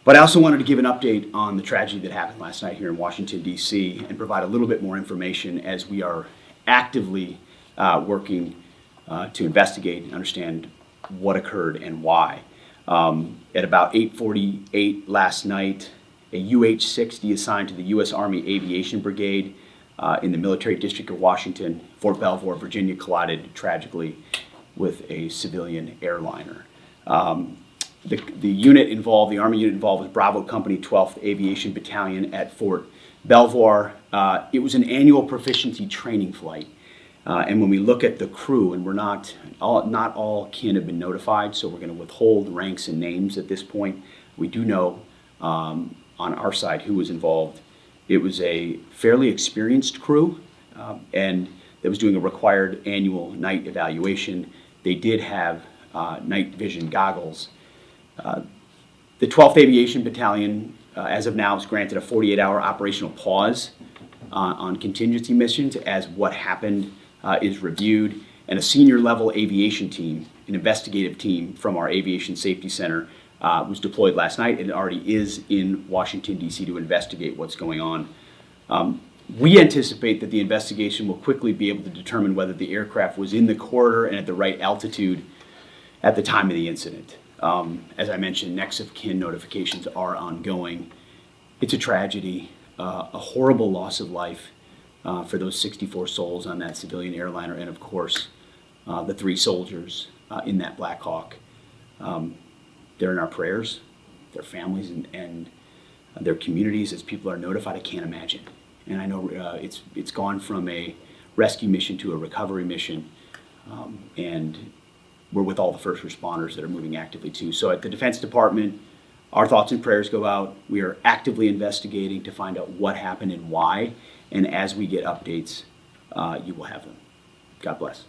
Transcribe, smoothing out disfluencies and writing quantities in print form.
But I also wanted to give an update on the tragedy that happened last night here in Washington, D.C., and provide a little bit more information as we are actively working to investigate and understand what occurred and why. At about 8:48 last night, a UH-60 assigned to the U.S. Army Aviation Brigade in the Military District of Washington, Fort Belvoir, Virginia, collided tragically with a civilian airliner. The unit involved, the Army unit involved, was Bravo Company 12th Aviation Battalion at Fort Belvoir. It was an annual proficiency training flight. And when we look at the crew, and not all kin have been notified, so we're going to withhold ranks and names at this point. We do know on our side who was involved. It was a fairly experienced crew, and that was doing a required annual night evaluation. They did have night vision goggles. The 12th Aviation Battalion, as of now, is granted a 48-hour operational pause on contingency missions as what happened is reviewed, and a senior level aviation team, an investigative team from our Aviation Safety Center, was deployed last night and already is in Washington, D.C. to investigate what's going on. We anticipate that the investigation will quickly be able to determine whether the aircraft was in the corridor and at the right altitude at the time of the incident. As I mentioned, next of kin notifications are ongoing. It's a tragedy, a horrible loss of life for those 64 souls on that civilian airliner, and of course, the 3 soldiers in that Black Hawk. They're in our prayers, their families and their communities. As people are notified, I can't imagine. And I know it's gone from a rescue mission to a recovery mission, and we're with all the first responders that are moving actively too. So at the Defense Department, our thoughts and prayers go out. We are actively investigating to find out what happened and why. And as we get updates, you will have them. God bless.